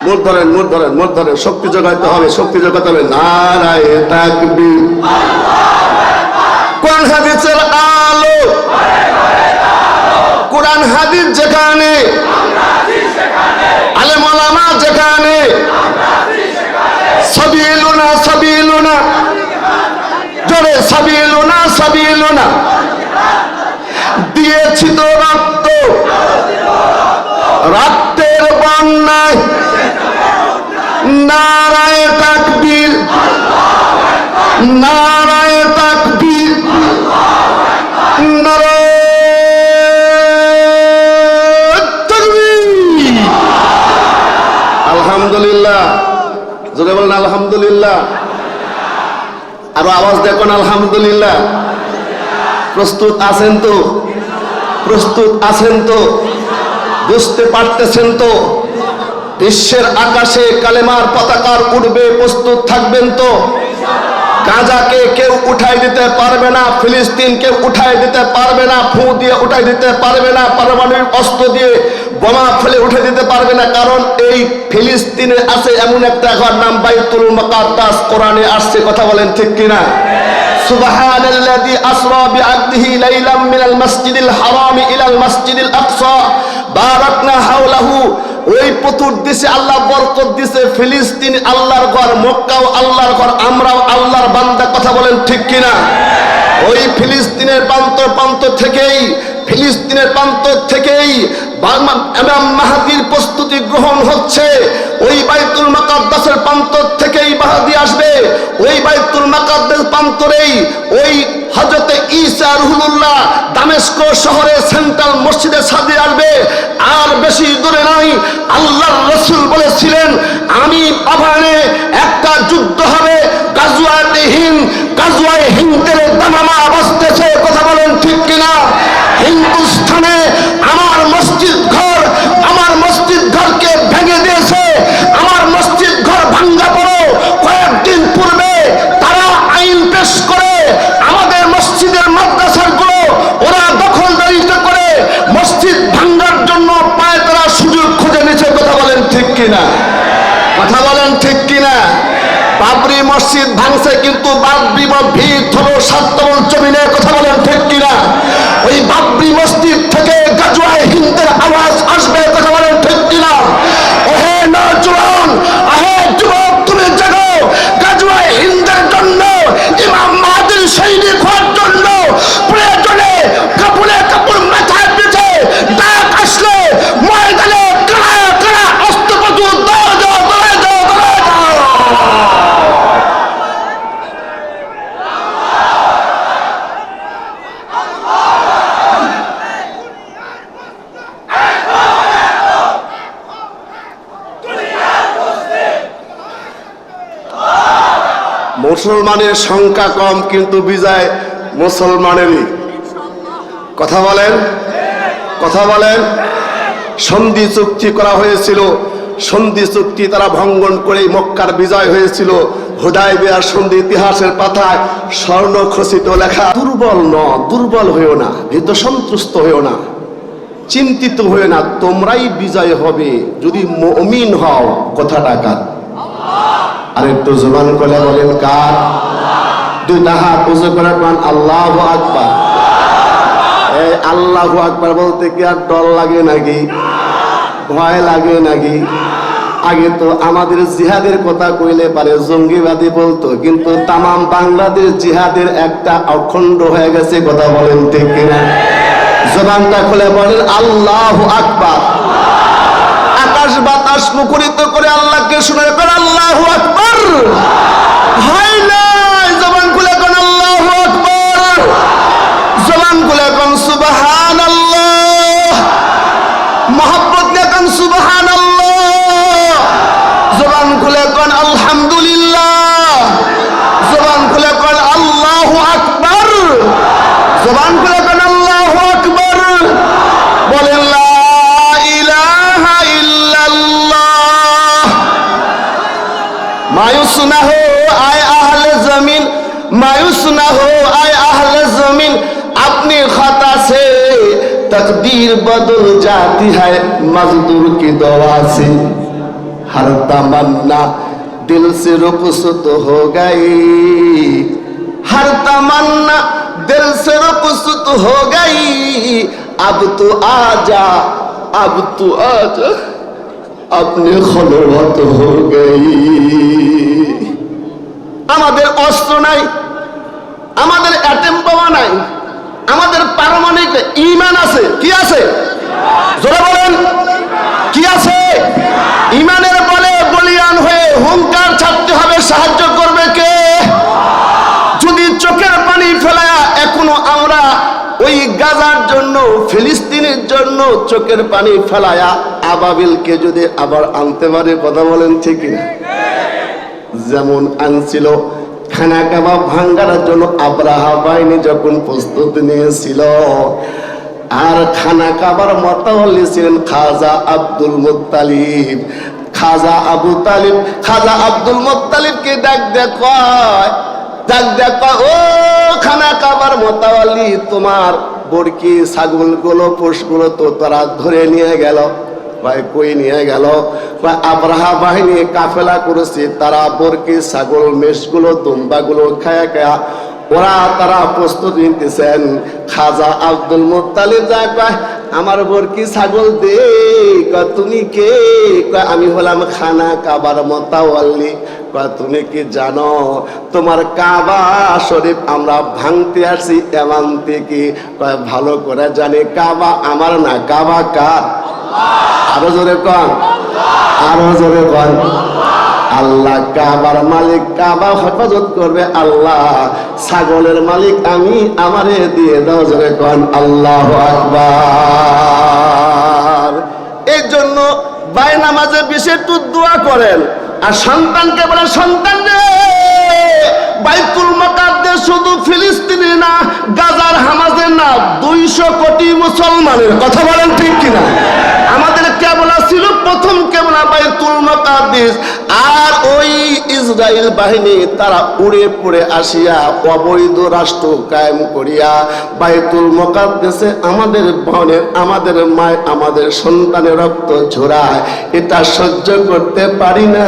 মোট ধরেন শক্তি যোগাতে হবে, শক্তি যোগাতে হবে। নারায়ে তাকবীর, কোরআন হাদিসের আলো, কোরআন হাদিস যেখানে, আলেম ওলামা যেখানে, সাবিলুনা জোরে সাবিলুনা দিয়েছি তো রক্ত, রক্তের বন্যায় নারায়ে তাকবীর, নারায়ে তাকবীর, নারায়ে তাকবীর। আলহামদুলিল্লাহ, জোরে বলেন আলহামদুলিল্লাহ। আরো আওয়াজ দেখুন আলহামদুলিল্লাহ। প্রস্তুত আছেন তো? প্রস্তুত আছেন তো? বুঝতে পারতেছেন তো? বিশ্বের আকাশে কালেমার পতাকা উড়বে, প্রস্তুত থাকবেন তো? গাজাকে কেউ উঠাই দিতে পারবে না, ফিলিস্তিন কেউ উঠাই দিতে পারবে না, ফু দিয়ে উঠাই দিতে পারবে না, পারমাণবিক অস্ত্র দিয়ে বোমা ফেলে উঠে দিতে পারবে না। কারণ এই ফিলিস্তিনে আছে এমন একটা ঘর, নাম বাইতুল মুকাদ্দাস, কোরআনে আসছে। কথা বলেন ঠিক কিনা? সুবহানাল্লাযী আসরা বিআবদিহি লাইলাম মিনাল মাসজিদিল হারামি ইলাল মাসজিদিল আকসা বারাকনা হাওলাহু। ওই চতুর্দিশে আল্লাহ বরকত দিয়েছে। ফিলিস্তিন আল্লাহর ঘর, মক্কাও আল্লাহর ঘর, আমরাও আল্লাহর বান্দা। কথা বলেন ঠিক কিনা? ওই ফিলিস্তিনের প্রান্ত থেকেই, ফিলিস্তিনের প্রান্ত থেকেই ইমাম মাহদীর প্রস্তুতি গ্রহণ হচ্ছে। ওই বাইতুল মুকাদ্দাসের প্রান্ত থেকেই মাহদী আসবে। ওই বাইতুল মুকাদ্দাস প্রান্তরেই ওই হযরতে ঈসা রুহুল্লাহ দামেস্ক শহরে সেন্ট্রাল মসজিদে সাজে আসবে। আর বেশি দূরে নাই, আল্লাহর রাসূল বলেছিলেন, আমি আহ্বানে একটা যুদ্ধ হবে, গাজওয়ায়ে হিন্দ। গাজওয়ায়ে হিন্দের দামামা বাজতেছে। কথা বলেন ঠিক কিনা? হিন্দুস্তানে আমার মসজিদ ঘর, আমার মসজিদ ঘরকে ভেঙে দিয়েছে। আমার মসজিদ ঘর ভাঙ্গা পড়ো কয়েকদিন পূর্বে তারা আইন পেশ করে আমাদের মসজিদের মাদ্রাসার গুলো ওরা দখলদারিতে করে মসজিদ ভাঙ্গার জন্য পায় তারা সুযোগ খুঁজে নিচ্ছে। কথা বলেন ঠিক কিনা? কথা বলেন ঠিক কিনা? বাবরি মসজিদ ভাঙছে, কিন্তু বাবরি ভিত হলো 7 তবল জমিনে। কথা বলেন ঠিক কিনা? ওই বাবরি মসজিদ থেকে গাজওয়ায়ে হিন্দের আওয়াজ আসবে। কথা বলেন ঠিক কিনা? ওহে নওজওয়ান, আহে যুবক, তুমি জাগো। গাজওয়ায়ে হিন্দের জন্য, ইমাম মাহদীর সৈনিক হওয়ার জন্য প্রয়োজনে কাপড় মাথায় পিঠে ডাক আসলে ময়দানে কারা অস্ত্রপতু দৌড় দাও। মুসলমানের সংখ্যা কম, কিন্তু বিজয় মুসলমানেরই। কথা বলেন, কথা বলেন। সন্ধি চুক্তি করা হয়েছিল, সন্ধি চুক্তি তারা ভঙ্গন করে মক্কার বিজয় হয়েছিল। হুদায়বিয়ার সন্ধি ইতিহাসের পাতায় স্বর্ণখচিত লেখা। দুর্বল হয়েও না, ভীত সন্ত্রস্ত হয়েও না, চিন্তিত হয়ে না, তোমরাই বিজয় হবে যদি মুমিন হও। কথাটা কার? আরেকটু জবান করে বলেন কার? দুইটা হাত উঁচু করে কোন আল্লাহু আকবার। এই আল্লাহু আকবার বলতে কি আর ডর লাগে নাকি? ভয় লাগে নাকি? আগে তো আমাদের জিহাদের কথা কইলে পারে জঙ্গিবাদী বলতো, কিন্তু তামাম বাংলাদেশ জিহাদের একটা অখণ্ড হয়ে গেছে। কথা বলেন ঠিক কিনা? জবানটা খুলে বলেন আল্লাহু আকবার। আকাশ বাতাস মুখরিত করে আল্লাহকে শুনে কোন আল্লাহু আকবার। হয় নাই, জবান খুলে কোন আল্লাহু আকবার। জবান খুলে কোন সুবহানাল্লাহ। মহব্বত নিয়ে কোন সুবহানাল্লাহ। জবান খুলে কোন আলহামদুলিল্লাহ। জবান খুলে কোন আল্লাহু আকবার। জবান খুলে কোন আল্লাহু আকবার। বলেন লা ইলাহা ইল্লাল্লাহ। मायूस न हो आए अहले जमीन, मायूस न हो आए अहले जमीन, अपनी खता से तकदीर बदल जाती है मजदूर की दुआ से। हर तमन्ना दिल से रुखसत हो गई, हर तमन्ना दिल से रुखसत हो गई, अब तू आजा, अब तू आजा, अपने खलवत हो गई। আমাদের অস্ত্র নাই, আমাদের অ্যাটম বোমা নাই, আমাদের পারমাণবিক ঈমান আছে। কি আছে? জোরে বলেন, কি আছে? ঈমানের বলে বলিয়ান হয়ে হুঙ্কার ছাড়তে হবে। সাহায্য করবে কে? যদি চোখের পানি ফেলায়া এখনো আমরা ওই গাজার জন্য, ফিলিস্তিনের জন্য চোখের পানি ফেলায়া আবাবিলকে যদি আবার আনতে পারে, কথা বলেন ঠিক না? যেমন আনছিল খানা কাবাব ভাঙ্গার জন্য আব্রাহা বাহিনী যখন প্রস্তুতি নিয়েছিল, আর খানা কাবার মোতাওয়াল্লি ছিলেন খাজা আব্দুল মুত্তালিব। খাজা আবু তালিব খাজা আব্দুল মুত্তালিবকে ডাক দেখায়, ডাক দেখা, ও খানা কাবার মোতাওয়াল্লি, তোমার বরকি ছাগলগুলো পোষগুলো তো তারা ধরে নিয়ে গেল। ভাই কই নিয়ে গেল? আব্রাহা বাহিনী কাফেলা করেছে, তারা বরকি ছাগল মেষগুলো দুম্বাগুলো খায়া খায়া তারা প্রস্তুতি নিতেছেন। খাজা আব্দুল মুত্তালিব যায়, কয় আমার বরকি ছাগল দে। কয় তুমি কে? কয় আমি হলাম খানা কাবার মোতাওয়াল্লি। কয় তুমি কি জানো তোমার কাবা শরীফ আমরা ভাঙতে আসছি এমন থেকে? কয় ভালো করে জানি, কাবা আমার না, কাবা কার? আরো জোরে কন, আরো জোরে কন। আল্লাহ কাবার মালিক, কাবা হেফাজত করবে আল্লাহ। ছাগলের মালিক আমি, আমারে দিয়ে দাও। জোরে কন আল্লাহু আকবার। এই জন্য বাই নামাজে বেশি একটু দোয়া করেন, আর সন্তানকে বলেন, সন্তান রে বাইতুল মুকাদ্দাস শুধু ফিলিস্তিনি না, গাজার হামাজের না, 200 কোটি মুসলমানের। কথা বলেন ঠিক কিনা? আমাদের কেবলা ছিল প্রথম কেবলা বাইতুল মুকাদ্দাস, আর ওই ইসরায়েল বাহিনী তারা উড়ে পড়ে আসিয়া অবৈধ রাষ্ট্র কায়েম করিয়া বাইতুল মুকাদ্দাসে আমাদের বোনের, আমাদের মায়, আমাদের সন্তানের রক্ত ঝরায়। এটা সহ্য করতে পারি না,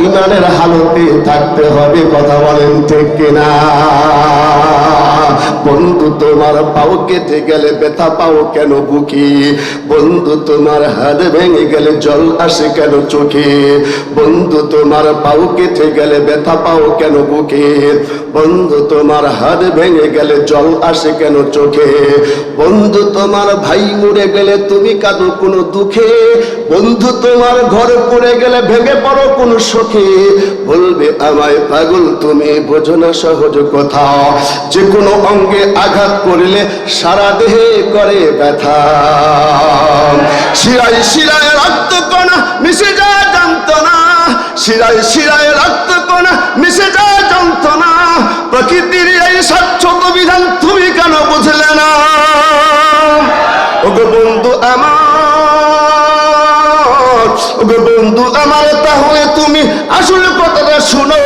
ইমানের হালতে থাকতে হবে। কথা বলেন ঠিক কিনা? বন্ধু তোমার পাও কেটে গেলে ব্যথা পাও কেন বুকে? বন্ধু তোমার হাত ভেঙে গেলে জল আসে কেন চোখে? বন্ধু তোমার পাও কেটে গেলে ব্যথা পাও কেন বুকে? বন্ধু তোমার হাত ভেঙে গেলে জল আসে কেন চোখে? বন্ধু তোমার ভাই মরে গেলে তুমি কাঁদো কোনো দুঃখে? বন্ধু তোমার ঘর পড়ে গেলে ভেঙে পড়ো কোন শোকে? বলবে আমায় পাগল তুমি, বোঝো না সহজ কথা, যে কোনো অঙ্গে আঘাত করলে সারা দেহে করে ব্যথা। শিরায় শিরায় রক্ত কণা মিশে যায় যন্ত্রণা, শিরায় শিরায় রক্ত কণা মিশে যায় যন্ত্রণা। প্রকৃতির এই স্বচ্ছত বিধান তুমি কেন বুঝলে না? ওগো বন্ধু আমার, ওগো বন্ধু আমার, তাহলে তুমি আসলে কথাটা শুনো।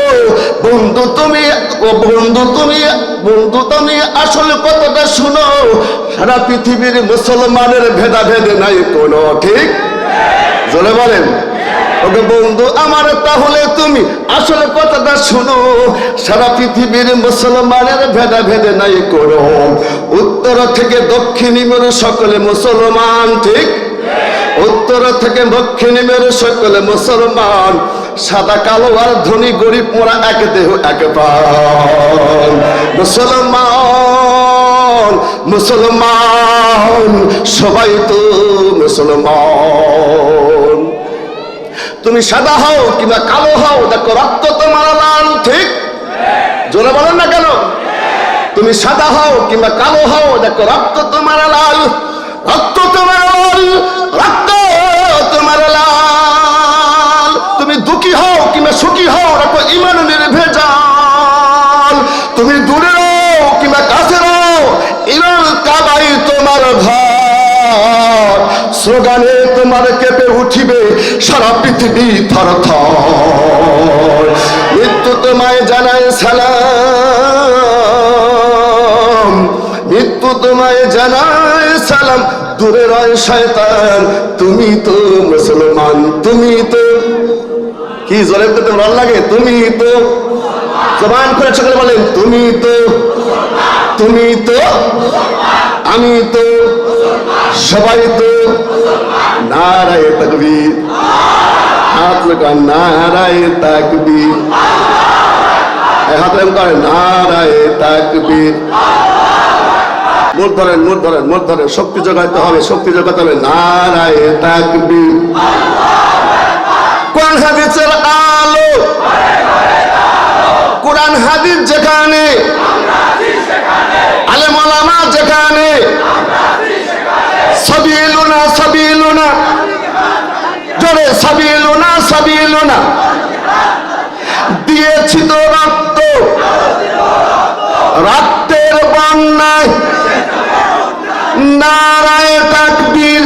বন্ধু তুমি, ও বন্ধু তুমি, বন্ধু তুমি আসলে কথাটা শুনো। সারা পৃথিবীর মুসলমানের ভেদাভেদ নাই কোনো, ঠিক? জোরে বলেন। ওগো বন্ধু আমার, তাহলে তুমি আসলে কথাটা শুনো। সারা পৃথিবীর মুসলমানের ভেদাভেদ নাই কোনো। উত্তর থেকে দক্ষিণী মেরু সকলে মুসলমান, ঠিক? উত্তর থেকে দক্ষিণী মেরু সকলে মুসলমান। সাদা কালো আর ধনী গরিব মোরা এক দেহ এক প্রাণ। মুসলমান মুসলমান সবাই তো মুসলমান। তুমি সাদা হও কিংবা কালো হও, দেখো রক্ত তোমার লাল, ঠিক? জোরে বলেন না কেন? তুমি সাদা হও কিংবা কালো হও, দেখো রক্ত তোমার লাল, রক্ত তোমার লাল, রক্ত তোমার লাল। তুমি দুঃখী হও কিংবা সুখী হও, দেখো ইমান নির্ভেজাল। তুমি দূরে হও কিংবা কাছে হও, ইমান কাবাই তোমার ঘর। স্লোগানে তোমার কেঁপে উঠিবে সারা পৃথিবী থরথর। মৃত্যু তোমায় জানায় সালাম, মৃত্যু তোমায় জানায় সালাম, দূরে রয় শয়তান, তুমি তো মুসলমান, তুমি তো কি জোরে করতে ভালো লাগে, তুমি তো জবান করে সকলে বলেন, তুমি তো, তুমি তো, আমি তো, সবাই তো। নারায়ে তাকবীর, হাত লাগান, নারায়ে তাকবীর, হাত লাগান করেন, নারায়ে তাকবীর। মুখ ধরেন, মুখ ধরেন, মুখ ধরেন, শক্তি যোগাইতে হবে, শক্তি যোগাতে হবে। নারায়ে তাকবীর। কোরআন হাদিসের আলো, কোরআন হাদিস যেখানে, আলেম ওলামা যেখানে, সাবিলুনা সাবিলুনা, জোরে সাবিলুনা সাবিলুনা, দিয়েছি তো রক্ত, রক্তের বন্যায়, নারায়ে তাকবীর,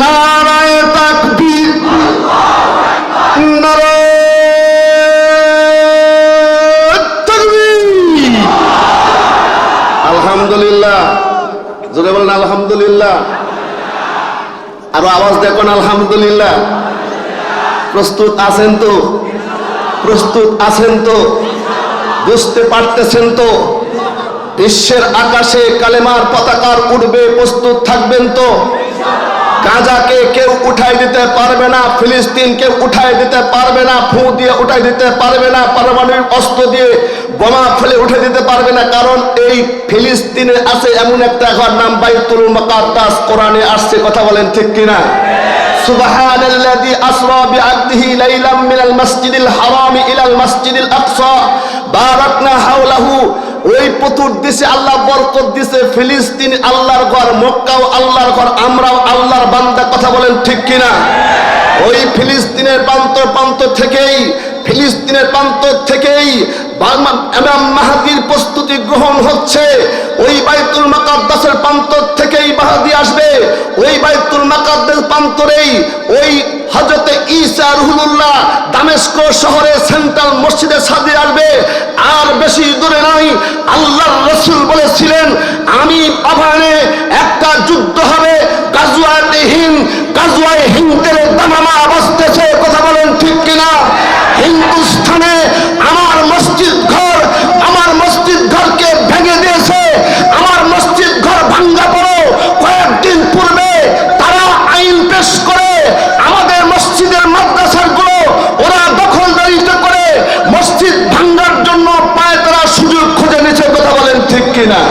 নারায়ে তাকবীর, নারায়ে তাকবীর। আলহামদুলিল্লাহ, জোরে বলেন আলহামদুলিল্লাহ। আরো আওয়াজ দেখুন, আলহামদুলিল্লাহ। প্রস্তুত আছেন তো? প্রস্তুত আছেন তো? বুঝতে পারতেছেন তো? বিশ্বের আকাশে কালেমার পতাকা উঠবে, প্রস্তুত থাকবেন তো? গাজাকে কেউ উঠাই দিতে পারবে না, ফিলিস্তিন কেউ উঠাই দিতে পারবে না, ফু দিয়ে উঠাই দিতে পারবে না, পারমাণবিক অস্ত্র দিয়ে বোমা ফেলে উঠে দিতে পারবে না। কারণ এই ফিলিস্তিনে আছে এমন একটা ঘর, নাম বাইতুল মুকাদ্দাস, কোরআনে আসছে। কথা বলেন ঠিক কিনা? সুবহানাল্লাযী আসরা বিআবদিহি লাইলাম মিনাল মাসজিদিল হারামি ইলাল মাসজিদিল আকসা বারাকনা হাওলাহু। ওই চতুর্দিশে আল্লাহ বরকত দিয়েছে। ফিলিস্তিন আল্লাহর ঘর, মক্কাও আল্লাহর ঘর, আমরাও আল্লাহর বান্দা। কথা বলেন ঠিক কিনা? ওই ফিলিস্তিনের প্রান্ত থেকেই, ফিলিস্তিনের প্রান্ত থেকেই ইমাম মাহদীর প্রস্তুতি গ্রহণ হচ্ছে। ওই বাইতুল মুকাদ্দাসের প্রান্ত থেকেই মাহদী আসবে। ওই বাইতুল মুকাদ্দাস প্রান্তরেই ওই হযরতে ঈসা রুহুল্লাহ দামেস্ক শহরে সেন্ট্রাল মসজিদে সাজে আসবে। আর বেশি দূরে নাই, আল্লাহর রাসূল বলেছিলেন, আমি আহ্বানে একটা যুদ্ধ হবে, গাজওয়ায়ে হিন্দ। গাজওয়ায়ে হিন্দের দামামা বাজতেছে। কথা বলেন ঠিক কিনা? হিন্দুস্তানে আমার মসজিদ ঘর, আমার মসজিদ ঘরকে ভেঙে দিয়েছে। আমার মসজিদ ঘর ভাঙ্গা পড়ো। কয়েকদিন পূর্বে তারা আইন পেশ করে আমাদের মসজিদের মাদ্রাসাগুলো ওরা দখলদারিতে করে মসজিদ ভাঙ্গার জন্য পায় তারা সুযোগ খুঁজে নিচ্ছে। কথা বলেন ঠিক কিনা?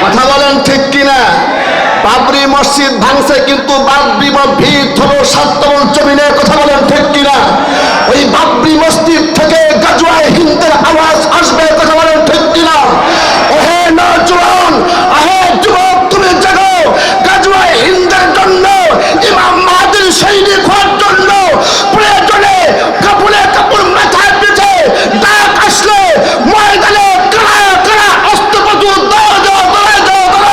কথা বলেন ঠিক কিনা? বাবরি মসজিদ ভাঙছে, কিন্তু বাবরি ভিত হলো 7 তবল জমিনে। কথা বলেন ঠিক কিনা? ওই বাবরি মসজিদ থেকে গাজওয়ায়ে হিন্দের আওয়াজ আসবে। কথা বলেন ঠিক কিনা? ওহে নওজওয়ান, আহে যুবক, তুমি জাগো। গাজওয়ায়ে হিন্দের জন্য, ইমাম মাহদীর সৈনিক হওয়ার জন্য প্রয়োজনে কাপড়ে কাপড় মাথায় পিঠে ডাক আসলে ময়দানে কারা কারা অস্ত্রপাতি দাও দাও দাও দাও দাও।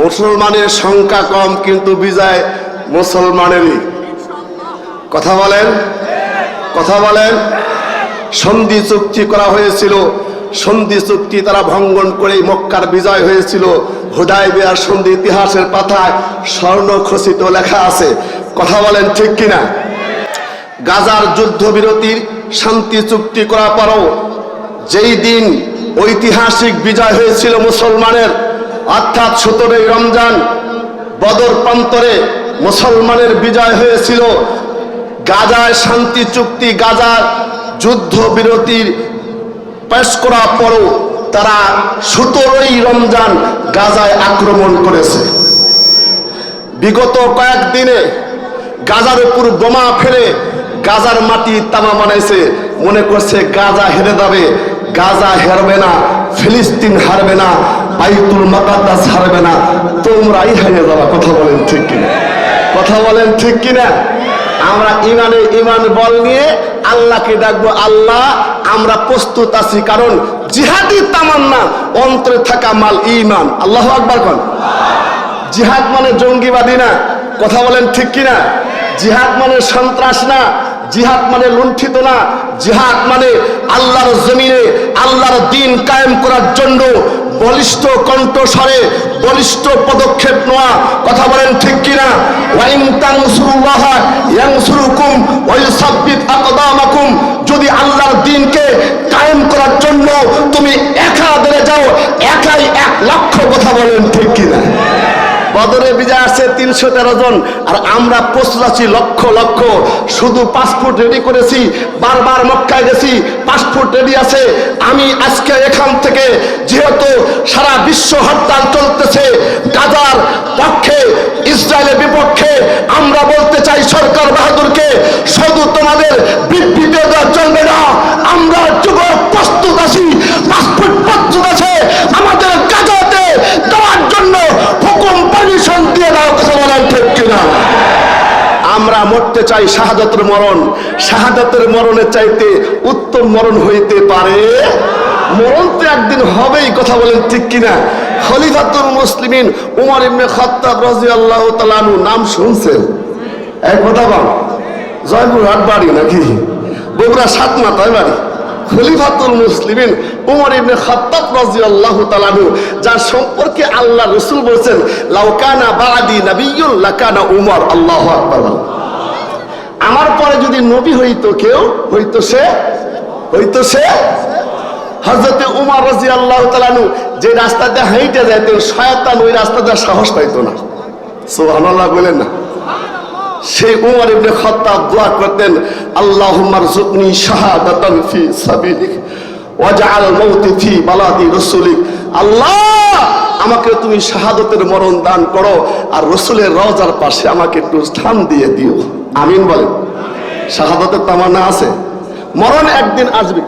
মুসলমানের সংখ্যা কম, কিন্তু বিজয় মুসলমানেরই। কথা বলেন, কথা বলেন। সন্ধি চুক্তি করা হয়েছিল, সন্ধি চুক্তি তারা ভঙ্গন করে মক্কার বিজয় হয়েছিল। হুদায়বিয়ার সন্ধি ইতিহাসের পাতায় স্বর্ণখচিত লেখা আছে। কথা বলেন ঠিক কিনা? গাজার যুদ্ধবিরতির শান্তি চুক্তি করার পরও যেই দিন ঐতিহাসিক বিজয় হয়েছিল মুসলমানের, অর্থাৎ 17ই রমজান বদর প্রান্তরে মুসলমানের বিজয় হয়েছিল। গাজায় শান্তি চুক্তি, গাজার যুদ্ধবিরতির পেশ করার পরও তারা 17ই রমজান গাজায় আক্রমণ করেছে। বিগত কয়েকদিনে গাজার উপর বোমা ফেলে গাজার মাটি তামা বানাইছে। মনে করছে গাজা হেরে যাবে। গাজা হারবে না, ফিলিস্তিন হারবে না, বাইতুল মুকাদ্দাস হারবে না, তোমরাই হেরে যাবা। কথা বলেন ঠিক কিনা? কথা বলেন ঠিক কিনা? আমরা ইমানে ইমান বল নিয়ে আল্লাহকে ডাকবো, আল্লাহ আমরা প্রস্তুত আছি। কারণ জিহাদি তামান্না, অন্তরে থাকা মাল ঈমান। আল্লাহু আকবার কোন। জিহাদ মানে জঙ্গিবাদী না, কথা বলেন ঠিক কিনা? জিহাদ মানে সন্ত্রাস না, জিহাদ মানে লুণ্ঠিত না, জিহাদ মানে আল্লাহর জমিনে আল্লাহর দ্বীন কায়েম করার জন্য বলিষ্ঠ কণ্ঠস্বরে বলিষ্ঠ পদক্ষেপ নেওয়া। কথা বলেন ঠিক কিনা? ওয়া ইন তানসুরুল্লাহ ইয়ানসুরুকুম ওয়া ইউসাব্বিত আকদামাকুম। যদি আল্লাহর দ্বীনকে কায়েম করার জন্য তুমি একা বেড়ে যাও, একাই 1 লক্ষ। কথা বলেন ঠিক কিনা? বদরে বিজয় আসছে 313 জন, আর আমরা প্রস্তুত আছি লক্ষ লক্ষ। শুধু পাসপোর্ট রেডি করেছি, বারবার মক্কায় গেছি, পাসপোর্ট রেডি আছে। আমি আজকে এখান থেকে, যেহেতু সারা বিশ্ব হরতাল চলতেছে গাজার পক্ষে, ইসরায়েলের বিপক্ষে, আমরা বলতে চাই সরকার বাহাদুরকে, শুধু তোমাদের বিবৃতি দেওয়া চলবে না। আমরা যুবক প্রস্তুত আছি, পাসপোর্ট প্রস্তুত আছে আমাদের গাজাতে দেওয়ার জন্য। হুকুম পারমিশন দিয়ে দাও। কথা বলেন ঠিক কিনা? আমরা মরতে চাই শাহাদাতের মরণ। শাহাদাতের মরণের চাইতে উত্তম মরণ হইতে পারে? মরণ তো একদিন হবেই। কথা বলেন ঠিক কিনা? খলিফাতুল মুসলিমিন উমর ইবনে খাত্তাব রাদিয়াল্লাহু তাআলা আনহু নাম শুনছেন? এক কথা বল, জয়পুরহাট বাড়ি নাকি বগুড়া সাতমাথায় বাড়ি। খলিফাতুল মুসলিমিন উমর ইবনে খাত্তাব রাদিয়াল্লাহু তাআলা আনহু, যার সম্পর্কে আল্লাহ রাসূল বলেছেন লাউ কানা বাদি নাবিয়্যুন লাকানা উমর। আল্লাহু আকবার। আমার পরে যদি নবী হইতো কেউ, হইতো সে হযরতে উমর রাদিয়াল্লাহু তাআলা আনহু। যে রাস্তা দিয়ে হাঁইটে যাইতেন, শয়তান ওই রাস্তা দিয়ে সাহস পাইতো না। সুবহানাল্লাহ বলেন না? সেই উমর ইবনে খাত্তাব দোয়া করতেন, আল্লাহুম্মা রযুকনি শাহাদাতান ফি সাবিলিক ওয়াজআল মাউতি ফি বালাদি রাসূলিক। আল্লাহ, আমাকে তুমি শাহাদাতের মরণ দান করো, আর রাসূলের রওজার পাশে আমাকে একটু স্থান দিয়ে দিও। আমিন বলেন। শাহাদাতের তামান্না আছে, মরণ একদিন আসবে।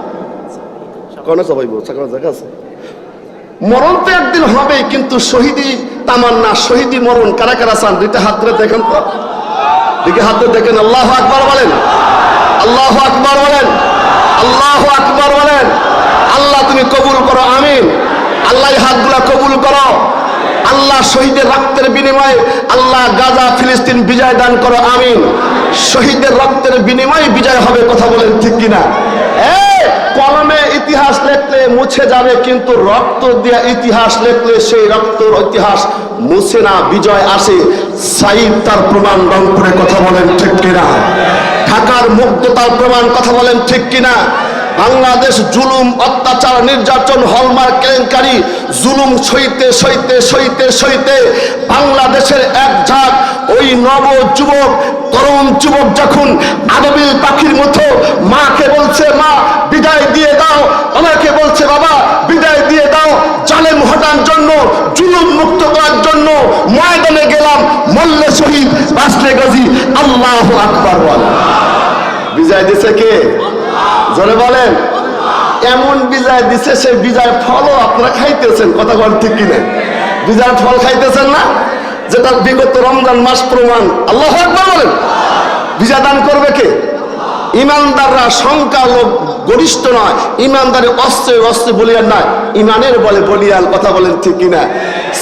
কোন সবাই বলছে জায়গা আছে, মরণ তো একদিন হবেই, কিন্তু শহীদি তামান্না, শহীদি মরণ কারা কারা চান? দুইটা হাত ধরে দেখেন তো, দিকে হাত ধরে দেখেন। আল্লাহু আকবার বলেন, আল্লাহু আকবার বলেন, আল্লাহু আকবার বলেন। আল্লাহ তুমি কবুল করো, আমিন। আল্লাহ হাতগুলা কবুল করো। আল্লাহ শহীদের রক্তের বিনিময়ে আল্লাহ গাজা ফিলিস্তিন বিজয় দান করো, আমিন। শহীদের রক্তের বিনিময়ে বিজয় হবে। কথা বলেন ঠিক কিনা? কলমে ইতিহাস লিখলে মুছে যাবে, কিন্তু রক্ত দিয়ে ইতিহাস লিখলে সেই রক্তের ইতিহাস মুছে না, বিজয় আসে। সাইদ তার প্রমাণ রংপুরে। কথা বলেন ঠিক কিনা? ঢাকার মুগ্ধতার প্রমাণ। কথা বলেন ঠিক কিনা? বাংলাদেশ জুলুম, অত্যাচার, নির্যাতন, হলমার্ক কেলেঙ্কারি, জুলুম সইতে সইতে সইতে সইতে বাংলাদেশের এক ঝাঁক ওই নব যুবক, তরুণ যুবক যখন আদবিল পাখির মতো মাকে বলছে মা বিদায় দিয়ে দাও, আমাকে বলছে বাবা বিদায় দিয়ে দাও, জালেম হটার জন্য, জুলুম মুক্ত করার জন্য ময়দানে গেলাম, মরলে শহীদ বাঁচলে গাজী। আল্লাহু আকবার বল। বিজয় দিছে কে? জোরে বলেন। এমন বিজয় দিছে, সেই বিজয় ফলও আপনারা খাইতেছেন। কথা বল ঠিক কিনা? বিজয় ফল খাইতেছেন না, যেটা বিগত রমজান মাস প্রমাণ। আল্লাহু আকবার বলেন। বিজয় দান করবে কে? ইমানদাররা সংখ্যা লোক গরিষ্ঠ নয়, ইমানদারে অস্ত্রে অস্ত্রে বলিয়ান নয়, ইমানের বলে বলিয়ান। কথা বলেন ঠিক কিনা?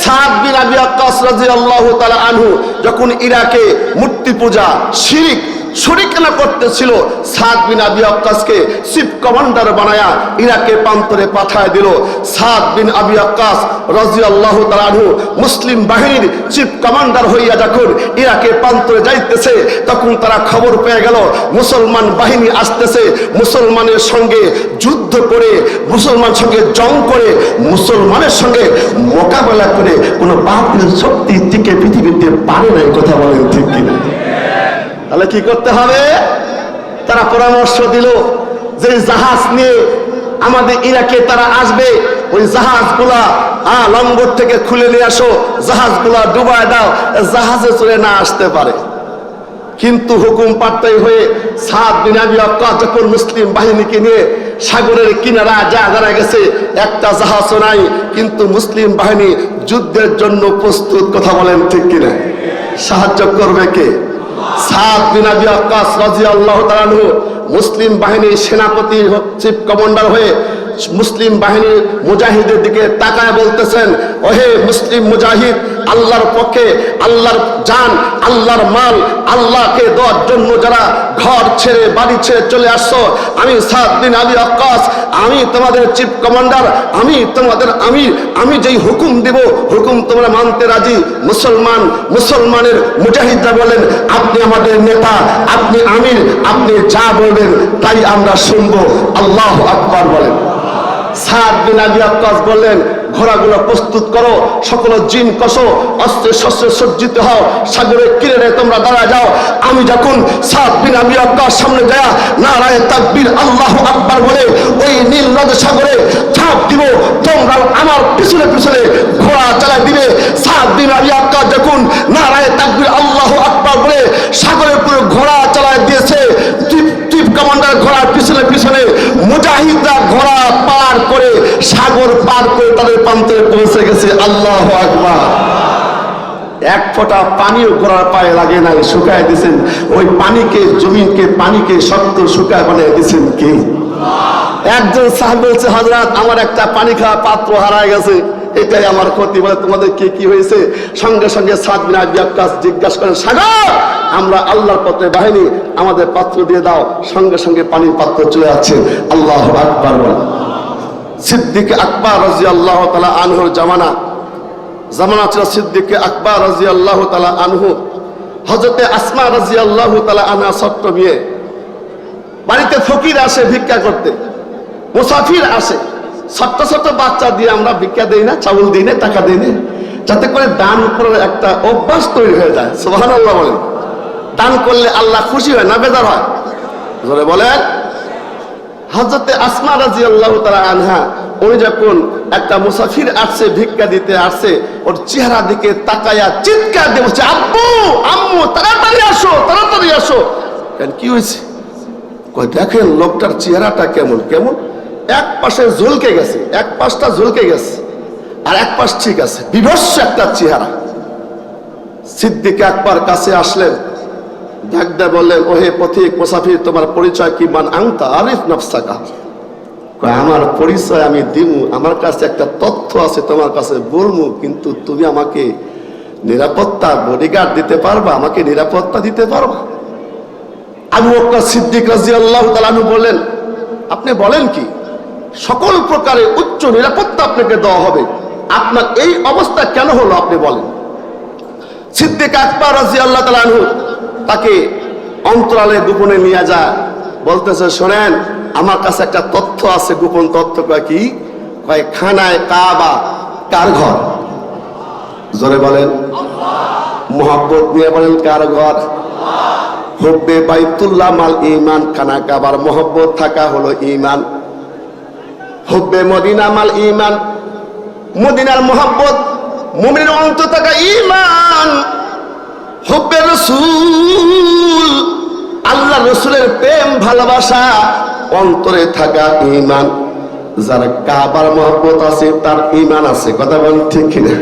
সাদ বিন আবি ওয়াক্কাস রাদিয়াল্লাহু তাআলা আনহু যখন ইরাকে মূর্তি পূজা, শিরক শরিকানা করতেছিল, সাদ বিন আবি ওয়াক্কাসকে চিফ কমান্ডার বানায়া ইরাকে প্রান্তরে পাঠায় দিল। সাদ বিন আবি ওয়াক্কাস রাদিয়াল্লাহু তাআলা আনহু মুসলিম বাহিনীর চিফ কমান্ডার হইয়া যখন ইরাকে প্রান্তরে যাইতেছে, তখন তারা খবর পেয়ে গেল মুসলমান বাহিনী আসতেছে। মুসলমানের সঙ্গে যুদ্ধ করে, মুসলমান সঙ্গে জং করে, মুসলমানের সঙ্গে মোকাবেলা করে কোনো বাতিল শক্তি টিকে পৃথিবীতে পারে না। কথা বলেন ঠিক কিনা? তাহলে কি করতে হবে? তারা পরামর্শ দিল যে জাহাজ নিয়ে আমাদের ইরাকে তারা আসবে, ওই জাহাজগুলা লঙ্গর থেকে খুলে নিয়ে আসো, জাহাজগুলা ডুবায় দাও, জাহাজে চলে না আসতে পারে। কিন্তু হুকুম পাল্টাই হয়ে সাদ বিন আবি ওয়াক্কাস যখন মুসলিম বাহিনীকে নিয়ে সাগরের কিনারা জায়গা গেছে, একটা জাহাজও নাই, কিন্তু মুসলিম বাহিনী যুদ্ধের জন্য প্রস্তুত। কথা বলেন ঠিক কিনা? সাহায্য করবে কে? সাদ বিন আবি ওয়াক্কাস রাদিয়াল্লাহু তাআলা আনহু মুসলিম বাহিনীর সেনাপতি, চিফ কমান্ডার হয়ে মুসলিম বাহিনীর মুজাহিদের দিকে তাকায় বলতেছেন, ওহে মুসলিম মুজাহিদ, আল্লাহর পক্ষে আল্লাহর জান, আল্লাহর মাল আল্লাহকে দেওয়ার জন্য যারা ঘর ছেড়ে বাড়ি ছেড়ে চলে আসছো, আমি সাদ বিন আবি ওয়াক্কাস, আমি তোমাদের চিফ কমান্ডার, আমি তোমাদের আমি যেই হুকুম দেব হুকুম তোমরা মানতে রাজি। মুসলমানের মুজাহিদরা বলেন, আপনি আমাদের নেতা, আপনি আমির, আপনি যা বলবেন তাই আমরা শুনবো। আল্লাহু আকবার বলেন। সাদ বিন আবি ওয়াক্কাস বললেন, ঘোড়াগুলো প্রস্তুত করো, সকল জিন কষো, অস্ত্রে শস্ত্রে সজ্জিত হও, সাগরের কিনারে তোমরা দাঁড়া যাও। আমি যখন সাদ বিন আবি ওয়াক্কাস সামনে যায় নারায়ে তাকবীর আল্লাহু আকবার বলে ওই নীল নদ সাগরে ঝাঁপ দিব, তোমরা আমার পিছনে পিছনে ঘোড়া চালাই দিবে। সাদ বিন আবি ওয়াক্কাস যখন নারায়ে তাকবীর আল্লাহু আকবার বলে সাগরের উপরে ঘোড়া চালাই দিয়েছে, চিফ কমান্ডার ঘোড়ার পিছনে পিছনে, মুজাহিদরা ঘোড়া পার করে সাগর পার করে তাদের প্রান্তে পৌঁছে গেছে। আল্লাহু আকবার। এক ফোঁটা পানিও ঘোড়ার পায়ে লাগে নাই, শুকায় দিয়েছেন ওই পানিকে, জমিনকে পানিকে শক্ত শুকায় বানিয়ে দিয়েছেন কে? একজন সাহাবী বলছে, হযরত আমার একটা পানি খাওয়া পাত্র হারায় গেছে, এটাই আমার ক্ষতি। বলে তোমাদের কি হয়েছে? সঙ্গে সঙ্গে সাদ বিন আবি ওয়াক্কাস জিজ্ঞাসা করেন, সাগর, আমরা আল্লাহর পথে বাহিনী, আমাদের পাত্র দিয়ে দাও। সঙ্গে সঙ্গে পানির পাত্র চলে যাচ্ছে। আল্লাহু আকবার বলে। সিদ্দিক আকবর রাদিয়াল্লাহু তাআলা আনহুর জামানা ছিল সিদ্দিক আকবর রাদিয়াল্লাহু তাআলা আনহু। হযরতে আসমা রাদিয়াল্লাহু তাআলা আনহা ছোট্ট মেয়ে, বাড়িতে ফকির আসে ভিক্ষা করতে, মুসাফির আসে, ছোট্ট ছোট্ট বাচ্চা দিয়ে আমরা ভিক্ষা দেই না, চাউল দিই না, টাকা দিই না, যাতে করে দান করার একটা অভ্যাস তৈরি হয়ে যায়। সুবহানাল্লাহ বলেন। দান করলে আল্লাহ খুশি হয় না বেজার হয়? জোরে বলেন। হযরতে আসমা রাদিয়াল্লাহু তাআলা আনহা, উনি যখন একটা মুসাফির আসছে, ভিক্ষা দিতে আসছে, ওর চেহারা দিকে তাকায়া চিৎকার দিয়ে বলছে, আব্বু, আম্মু, তাড়াতাড়ি আসো, তাড়াতাড়ি আসো। কেন, কি হয়েছে? কই, দেখেন লোকটার চেহারাটা কেমন কেমন, এক পাশে ঝুলকে গেছে, এক পাশটা ঝুলকে গেছে, আর এক পাশ ঠিক আছে, বিভৎস একটা চেহারা। সিদ্দিক আকবর কাছে আসলেন, ডাকতে বললেন, ওহে পথিক মুসাফির, তোমার পরিচয় কি? মান আনতা, আরিফ নাফসাকা। আমার পরিচয় আমি দিমু, আমার কাছে একটা তথ্য আছে তোমার কাছে বলমু, কিন্তু তুমি আমাকে নিরাপত্তা বডিগার্ড দিতে পারবা, আমাকে নিরাপত্তা দিতে পারবা? আবু বকর সিদ্দিক রাদিয়াল্লাহু তাআলা আনহু বললেন, আপনি বলেন কি? সকল প্রকারের উচ্চ নিরাপত্তা আপনাকে দেওয়া হবে, আপনার এই অবস্থা কেন হলো আপনি বলেন। সিদ্দিক আকবর রাদিয়াল্লাহু তাআলা আনহু তাকে অন্তরালে গোপনে নিয়ে যায়, বলতেছে, শোনেন, আমার কাছে একটা তথ্য আছে, গোপন তথ্য। কয় কি? কয় খানায় কাবা কার ঘর? জোরে বলেন। মোহাব্বত নিয়ে বলেন, কার ঘর? হুব্বে বাইতুল্লাহ মাল ঈমান, খানা কাবার মোহাব্বত থাকা হলো ঈমান। হুব্বে মদিনা মাল ঈমান, মদিনার মোহাব্বত মুমিনের অন্তরে থাকা ঈমান। হুব্বে রাসূল, আল্লাহ রাসূলের প্রেম ভালোবাসা অন্তরে থাকা ঈমান। যার কাবার মোহাব্বত আছে তার ঈমান আছে, কথা বলেন ঠিক কিনা?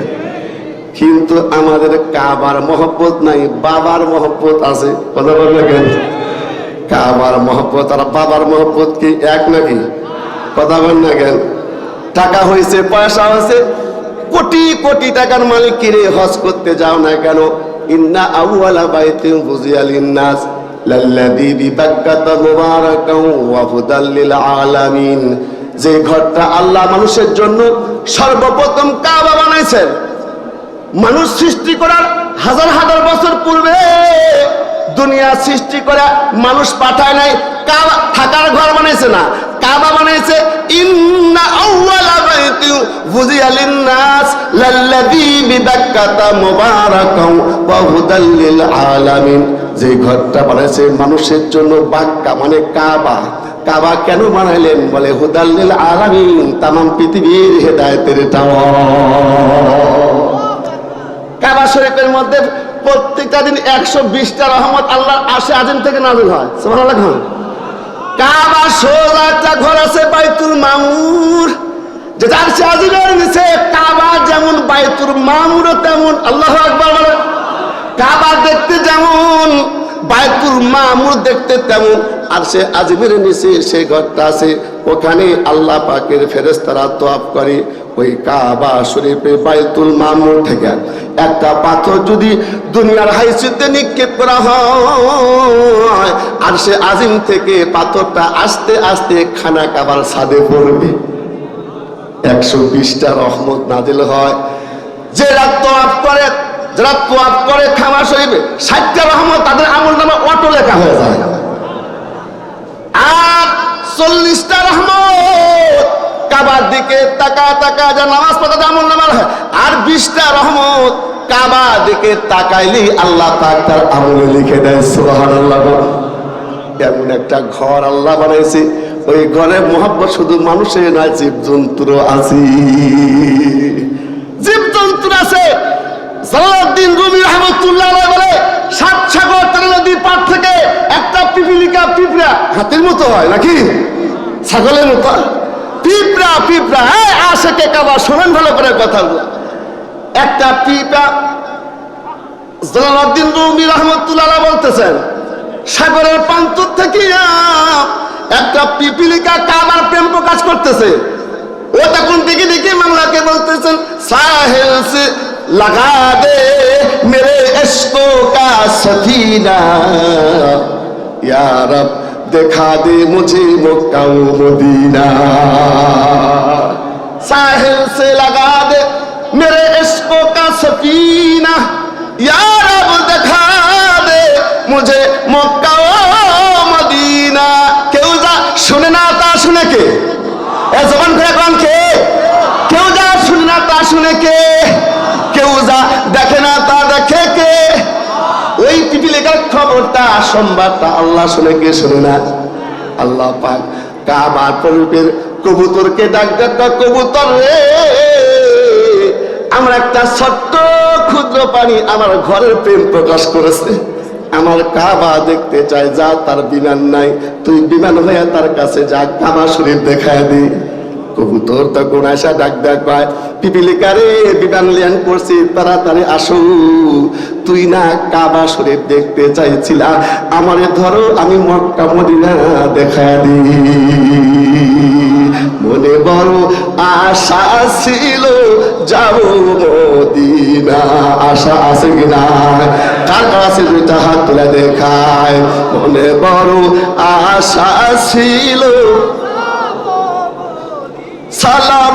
কিন্তু আমাদের কাবার মোহাব্বত নাই, বাবার মোহাব্বত আছে, কথা বলবে কেন? কাবার মোহাব্বত আর বাবার মোহাব্বত কি এক নাকি? কথা বলেন না কেন? টাকা হয়েছে, পয়সা হয়েছে, কোটি কোটি টাকার মালিক, কিরে হজ করতে যাও না কেন? ইন্না আউয়ালা বাইতিন বুজিয়া লিন-নাস লাল্লাযী বিবাক্কাতা মুবারাকান ওয়া হুদাল লিল আলামিন। যে ঘরটা আল্লাহ মানুষের জন্য সর্বপ্রথম কাবা বানাইছেন, মানুষ সৃষ্টি করার হাজার হাজার বছর পূর্বে দুনিয়া সৃষ্টি করে মানুষ পাঠায় নাই, কাবা থাকার ঘর বানাইছে না, কাবা বানাইছে। ইন্না আউয়ালা বাইতিন বুজিয়া লিন-নাস লাল্লাযী বিবাক্কাতা মুবারাকান ওয়া হুদাল লিল আলামিন। যে ঘরটা বানাইছে মানুষের জন্য, বাক্কা মানে কাবা। কাবা কেন বানাইলেন? বলে হুদাল লিল আলামিন, তামাম পৃথিবীর হেদায়েতের টাওয়ার। কাবা শরীফের মধ্যে প্রত্যেকটা দিন 120টা রহমত আল্লাহর আরশে আজিম থেকে নাযিল হয়। সুবহানাল্লাহ। কাবা সোজা একটা ঘর আছে বাইতুল মামুর, যেটা আরশে আজিমের নিচে। কাবা যেমন বাইতুল মামুরও তেমন। আল্লাহু আকবার বলেন। কাবা দেখতে যেমন, বাইতুল বাইতুল মামুর দেখতে তেমন, আর সে আজমিরের নিচে সে ঘরটা আছে, ওখানে আল্লাহ পাকের ফেরেশতারা তওয়াফ করে। ওই কাবা শরীফে বাইতুল মামুর থেকে একটা পাথর যদি দুনিয়ার হাইসিতে নিক্ষেপ করা হয়, আর সে আজিম থেকে পাথরটা আস্তে আস্তে খানা কাবার ছাদে পড়বে, 120টা রহমত নাজিল হয়। যারা তওয়াফ করে কাবা শরীফে 60টা রহমত তাদের আমলনামা অটো লেখা হয়ে যায়, আর 40টা রহমত কাবার দিকে তাকা যা নামাজ পড়া আমলনামা হয়, আর 20টা রহমত কাবা দিকে তাকাইলেই আল্লাহ পাক তার আমলে লিখে দেয়। সুবহানাল্লাহ। এমন একটা ঘর আল্লাহ বানাইছে, ওই ঘরে মোহাব্বত শুধু মানুষের নয়, জীবজন্তুরও আছে, জীবজন্তুর আছে। জালালউদ্দিন রুমি রাহমাতুল্লাহ আলাইহি বলে, 7 সাগর 13 নদী পার থেকে একটা পিপিলিকা পিঁপড়া, হাতের মতো হয় নাকি, ছাগলের মতো পিঁপড়া আশেকে কাবা, শোনেন ভালো করে কথাগুলো। একটা পিঁপড়া, জালালউদ্দিন রুমি রাহমাতুল্লাহ আলাইহি বলতেছেন, সাগরের প্রান্ত থেকে একটা পিপিলিকা কাবার প্রেম প্রকাশ করতেছে। ও তখন দেখে মামলাকে বলতেছেন, সাহেল সে লাগা দে মেরে ইশকো কা সফিনা, ইয়া রব দেখা দে মুঝে মক্কা ও মদিনা। সাহেল সে লাগা দে মেরে ইশকো কা সফিনা, ইয়া রব দেখা দে মুঝে মক্কা ও মদিনা। কেউ যা শুনে না তা শুনে কে? জবান করে কোন কে? কেউ যা শুনে না তা শুনে কে? কেউ যা দেখে না তা দেখে কে? ওই পিপিলিকার খবরটা সংবাদটা আল্লাহ শুনে কে শুনে না? আল্লাহ পাক কাবার শরীফের কবুতরকে ডাক, কবুতর রে, আমার একটা ছোট্ট ক্ষুদ্র প্রাণী আমার ঘরের প্রেম প্রকাশ করেছে, আমার কাবা দেখতে চায়, যা তার বিমান নাই, তুই বিমান হয়ে তার কাছে যা, কাবা শরীফ দেখায় দি। কবুতর তখন আসা ডাক পায়, পিপিলিকা রে, বিমান ল্যান্ড করছি, তাড়াতাড়ি আসো, তুই না কাবা শরীফ দেখতে চাইছিলা, আমারে ধরো, আমি মক্কা মদিনা দেখায় দি। মনে বড় আশা ছিল যাব মদিনা, আশা আছে কিনা? কার কাছে দুইটা হাত তুলে দেখায়, মনে বড় আশা ছিল, সালাম